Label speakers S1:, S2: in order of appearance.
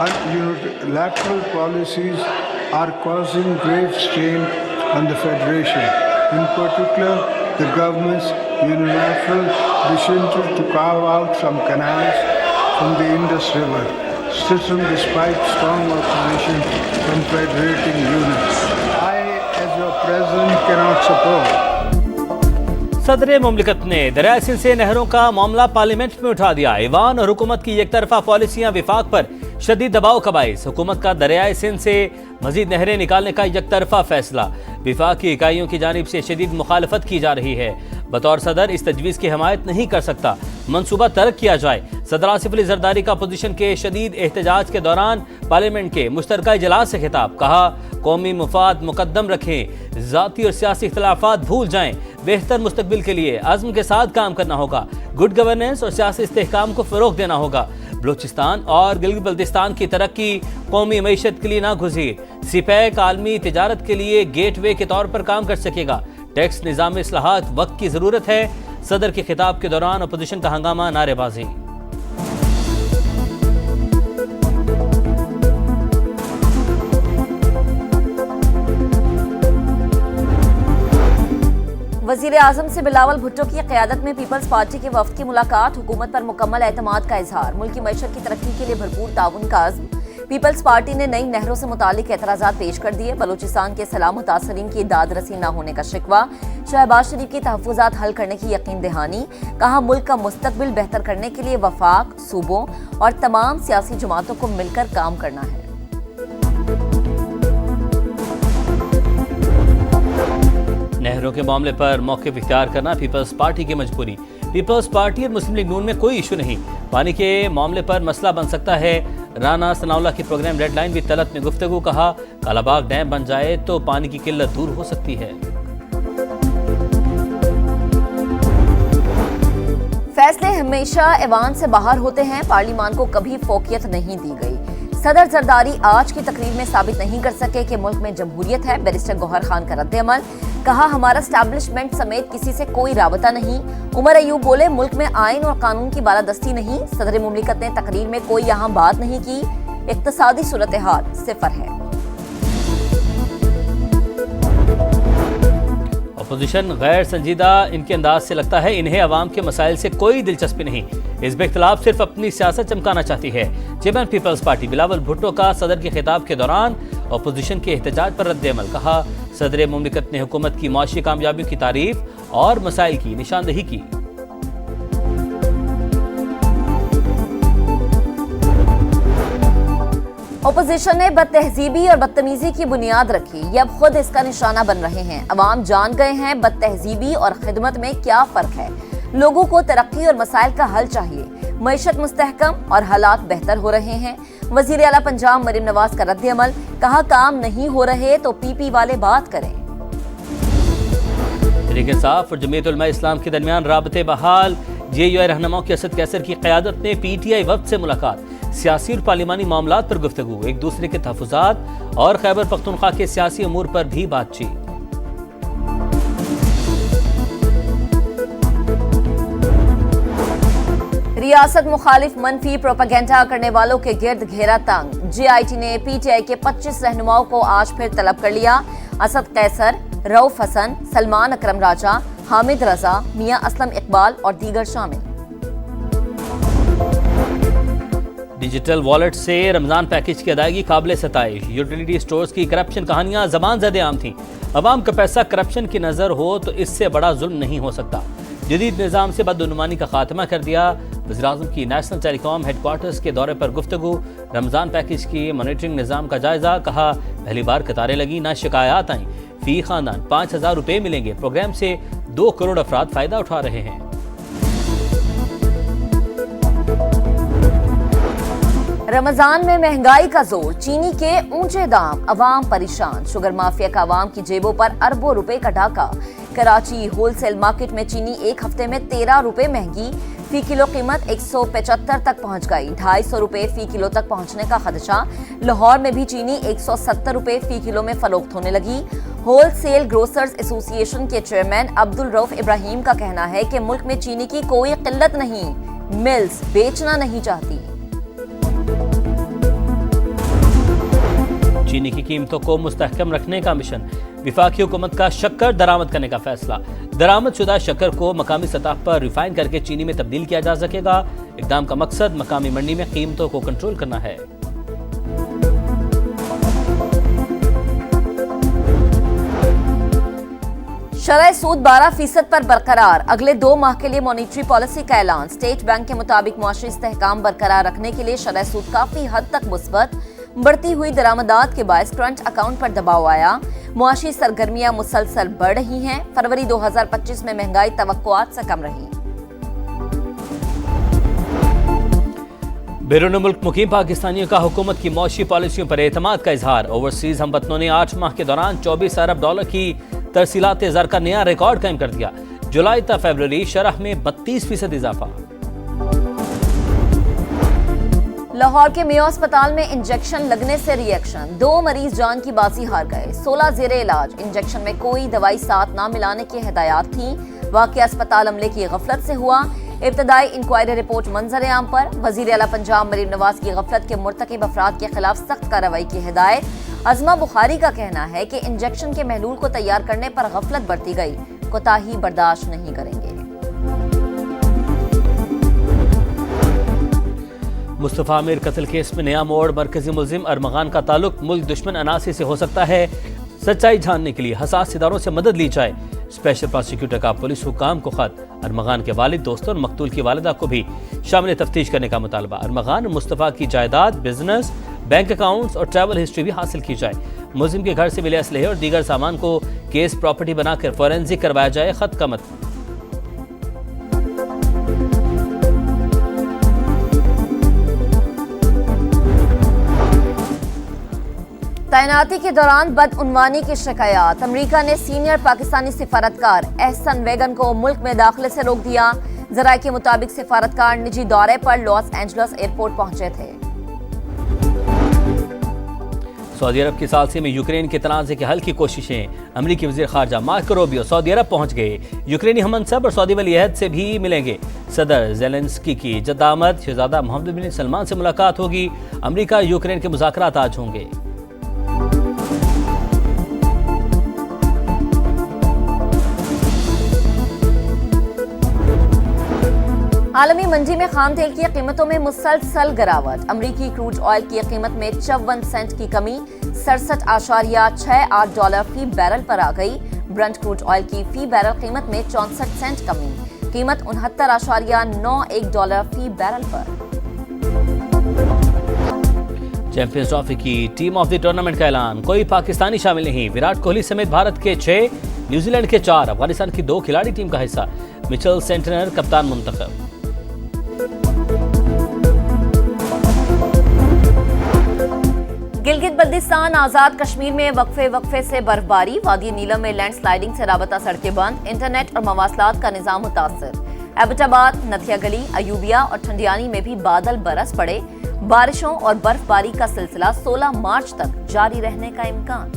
S1: unilateral policies are causing great strain on the Federation. In particular, the government's unilateral decision to carve out some canals from the Indus River system despite strong opposition from federating units. I, as your president, cannot support.
S2: सदर मुमलिकत ने दरिया सिंध से नहरों का मामला parliament में उठा दिया। ईवान और हुकूमत की एक तरफा पॉलिसियां विफाक पर शदीद दबाव का बाइस। हुकूमत का दरियाए सिंध से मजीद नहरें निकालने का एक तरफा फैसला। विफाक की इकाइयों की जानिब से शदीद मुखालफत की जा रही है। बतौर सदर इस तजवीज़ की हमायत नहीं कर सकता, मनसूबा तर्क किया जाए। सदर आसिफ अली जरदारी का अपोजिशन के शदीद एहतजाज के दौरान पार्लियामेंट के मुश्तरका इजलास से खिताब। कहा, कौमी मुफाद मुकद्दम रखें, ज़ाती और सियासी इख्तिलाफात भूल जाएं। बेहतर मुस्तकबिल के लिए अज़्म के साथ काम करना होगा। गुड गवर्नेंस और सियासी इस्तेहकाम को फ़रोग़ देना होगा। बलूचिस्तान और गिलगित बल्तिस्तान की तरक्की कौमी मईशत के लिए ना गुज़ीर। सिपैक आलमी तिजारत के लिए गेटवे के तौर पर काम कर सकेगा। टैक्स निज़ाम में इस्लाहात वक्त की ज़रूरत है। सदर के खिताब के दौरान अपोजिशन का हंगामा, नारेबाजी।
S3: वज़ीर आज़म से बिलावल भुट्टो की क़यादत में पीपल्स पार्टी के वफ़द की मुलाकात। हुकूमत पर मुकम्मल एतमाद का इजहार। मुल्की मईशत की तरक्की के लिए भरपूर ताउन का अज़्म। पीपल्स पार्टी ने नई नहरों से मुतालिक एतराज़ात पेश कर दिए। बलूचिस्तान के सलाम मुतासरीन की दाद रसी न होने का शिकवा। शहबाज शरीफ की तहफ़्फ़ुज़ात हल करने की यकीन दहानी। कहा, मुल्क का मुस्तकबिल बेहतर करने के लिए वफाक, सूबों और तमाम सियासी जमातों को मिलकर काम करना है।
S2: नहरों के मामले पर मौक़िफ़ इख्तियार करना पीपल्स पार्टी की मजबूरी। पीपल्स पार्टी और मुस्लिम लीग नून में कोई इशू नहीं। पानी के मामले पर मसला बन सकता है। राना सनाउल्लाह की प्रोग्राम रेड लाइन भी तलब में गुफ्तगू। कहा, कालाबाग डैम बन जाए तो पानी की किल्लत दूर हो सकती है।
S3: फैसले हमेशा ऐवान से बाहर होते हैं। पार्लियामान को कभी फोकियत नहीं दी गई। सदर जरदारी आज की तकरीर में साबित नहीं कर सके कि मुल्क में जमहूरियत है। बैरिस्टर गौहर खान का रद्द-ए-अमल। कहा, हमारा एस्टैब्लिशमेंट समेत किसी से कोई राबता नहीं। उमर अयूब बोले, मुल्क में आइन और कानून की बालादस्ती नहीं। सदर मुमलिकत ने तकरीर में कोई यहाँ बात नहीं की। इक्तसादी सूरत हाल सिफर है।
S2: अपोजिशन गैर संजीदा इनके अंदाज से लगता है। इन्हें अवाम के मसाइल से कोई दिलचस्पी नहीं। हिज़्ब इख्तिलाफ सिर्फ अपनी सियासत चमकाना चाहती है। Chairman peoples party Bilawal Bhutto का सदर के खिताब के दौरान अपोजिशन के एहतजाज पर रद्द-ए-अमल। कहा, सदर मुमलिकत ने हुकूमत की माशी कामयाबियों की तारीफ और मसाइल की निशानदही की।
S3: अपोजिशन ने बदतहजीबी और बदतमीजी की बुनियाद रखी। ये अब खुद इसका निशाना बन रहे हैं। अवाम जान गए हैं बदतहजीबी और खिदमत में क्या फर्क है। लोगों को तरक्की और मसाइल का हल चाहिए। मईशत मुस्तहकम और हालात बेहतर हो रहे हैं। वजीर आला पंजाब मरीम नवाज का रद्द-ए-अमल। कहा, काम नहीं हो रहे तो पीपी वाले बात करें।
S2: तहरीक-ए-इंसाफ और जमीयत उलमा इस्लाम के दरमियान राबते बहाल। JUI रहनुमा की असद कैसर की क़यादत ने PTI वफ़द से मुलाकात। सियासी और पार्लिमानी मामलात पर गुफ्तगू। एक दूसरे के तहफ़्फ़ुज़ात और खैबर पख्तूनख्वा के सियासी अमूर पर भी बातचीत।
S3: रियासत मुखालिफ मनफी प्रोपेगेंडा करने वालों के गिर्द घेरा तंग। JIT ने PTI के 25 रहनुमाओं को आज फिर तलब कर लिया। असद कैसर, रऊफ हसन, सलमान अकरम राजा, हामिद रजा, मियां असलम इकबाल और दीगर शामिल।
S2: डिजिटल वॉलेट से रमजान पैकेज की अदायगी काबिल सताइश। यूटिलिटी स्टोर्स की करप्शन कहानियां ज़बान ज़दे आम थीं। अवाम का पैसा करप्शन की नज़र हो तो इससे बड़ा जुल्म नहीं हो सकता। जदीद निज़ाम से बदनुमानी का खात्मा कर दिया। वज़ीर-ए-आज़म की नेशनल टेलीकॉम हेडक्वार्टर्स के दौरे पर गुफ्तगू। रमजान पैकेज की मॉनिटरिंग निज़ाम का जायजा। कहा, पहली बार कतारें लगी, ना शिकायत आई। फी खानदान 5,000 रुपये मिलेंगे। प्रोग्राम से 2 करोड़ अफराद फ़ायदा उठा रहे हैं।
S3: रमजान में महंगाई का जोर। चीनी के ऊंचे दाम, अवाम परेशान। शुगर माफिया का अवाम की जेबों पर अरबों रुपए का डाका। कराची होलसेल मार्केट में चीनी एक हफ्ते में 13 रुपए महंगी। फी किलो कीमत 175 तक पहुंच गई। 250 रुपए फी किलो तक पहुंचने का खदशा। लाहौर में भी चीनी 170 रुपए फी किलो में फरोख्त होने लगी। होलसेल ग्रोसर्स एसोसिएशन के चेयरमैन अब्दुल रऊफ इब्राहिम का कहना है कि मुल्क में चीनी की कोई किल्लत नहीं, मिल्स बेचना नहीं चाहती।
S2: चीनी की कीमतों को मुस्तहकम रखने का मिशन। विफाकी हुकूमत का शक्कर दरामद करने का फैसला। दरामद शुदा शक्कर को मकामी सतह पर रिफाइन करके चीनी में तब्दील किया जा सकेगा। इक़दाम का मकसद मकामी मंडी में कीमतों को कंट्रोल करना है।
S3: शरह सूद 12% पर बरकरार। अगले 2 माह के लिए मॉनिटरी पॉलिसी का ऐलान। स्टेट बैंक के मुताबिक मुआशी इस्तेहकाम बरकरार रखने के लिए शरह सूद काफी हद तक मुस्बत। बढ़ती हुई दरामदात के बायस करंट अकाउंट पर दबाव आया। मुआशी सरगर्मियां मुसलसल बढ़ रही हैं। फरवरी 2025 में महंगाई तवक्कुआत से कम रही।
S2: बैरून मुल्क मुकीम पाकिस्तानियों का हुकूमत की मौशी पॉलिसियों पर एतमाद का इजहार। ओवरसीज हमवतनों ने 8 माह के दौरान 24 अरब डॉलर की तरसीलात ज़र का नया रिकॉर्ड कायम कर दिया। जुलाई तक फरवरी शरह में 32% इजाफा।
S3: लाहौर के मेयो अस्पताल में इंजेक्शन लगने से रिएक्शन। 2 मरीज जान की बाजी हार गए। 16 जेरे इलाज। इंजेक्शन में कोई दवाई साथ ना मिलाने की हिदायत थी। वाक़या अस्पताल अमले की गफलत से हुआ। इब्तदाई इंक्वायरी रिपोर्ट मंजर आम पर। वजीर आला पंजाब मरीम नवाज की गफलत के मुर्तकिब अफराद के खिलाफ सख्त कार्रवाई की हिदायत। अज़मा बुखारी का कहना है कि इंजेक्शन के महलूल को तैयार करने पर गफलत बरती गई। कोताही बर्दाश्त नहीं करेंगे।
S2: मुस्तफ़ा आमिर कत्ल केस में नया मोड़। मरकजी मुल्जिम अरमगान का ताल्लुक मुल्क दुश्मन अनासी से हो सकता है। सच्चाई जानने के लिए हसास इदारों से मदद ली जाए। स्पेशल प्रोसिक्यूटर का पुलिस हुकाम को खत। अरमगान के वालिद, दोस्तों और मकतूल की वालिदा को भी शामिल तफ्तीश करने का मुतालबा। अरमगान और मुस्तफ़ा की जायदाद, बिजनेस, बैंक अकाउंट्स और ट्रैवल हिस्ट्री भी हासिल की जाए। मुल्जिम के घर से मिले असलहे और दीगर सामान को केस प्रॉपर्टी बनाकर फोरेंसिक करवाया जाए। खत का मत।
S3: तैनाती के दौरान बदउनवानी की शिकायत। अमेरिका ने सीनियर पाकिस्तानी सिफारतकार एहसन वेगन को मुल्क में दाखिले से रोक दिया। जराये के मुताबिक सिफारतकार निजी दौरे पर लॉस एंजल्स एयरपोर्ट पहुंचे थे।
S2: सऊदी अरब की सालसी में यूक्रेन के तनाज़े के हल की कोशिशें। अमरीकी वज़ीर ख़ारजा मार्को रूबियो सऊदी अरब पहुंच गए। यूक्रेनी हममनसब और सऊदी वली अहद से भी मिलेंगे। सदर ज़ेलेंस्की की जद्दामद। शहज़ादा मोहम्मद बिन सलमान से मुलाकात होगी। अमरीका यूक्रेन के मुज़ाकरात आज होंगे।
S3: आलमी मंडी में खाम तेल की कीमतों में मुसलसल गिरावट। अमरीकी क्रूड ऑयल की कीमत में 54 सेंट की कमी 67.68 डॉलर फी बैरल पर आ गई। ब्रंट क्रूड ऑयल की फी बैरल कीमत में 64 सेंट कमी। कीमत 69.91 डॉलर फी बैरल पर।
S2: चैंपियंस ट्रॉफी की टीम ऑफ द टूर्नामेंट का ऐलान। कोई पाकिस्तानी शामिल नहीं। विराट कोहली समेत भारत के 6, न्यूजीलैंड के 4, अफगानिस्तान की 2 खिलाड़ी टीम का हिस्सा। मिचेल सेंटनर कप्तान मुंतखब।
S3: गिलगित बल्दिस्तान आजाद कश्मीर में वक्फे से बर्फबारी। वादी नीलम में लैंडस्लाइडिंग से राबता सड़कें बंद। इंटरनेट और मवासलात का निजाम मुतासर। एबटाबाद, नथिया गली, अयूबिया और ठंडियानी में भी बादल बरस पड़े। बारिशों और बर्फबारी का सिलसिला 16 मार्च तक जारी रहने का इम्कान।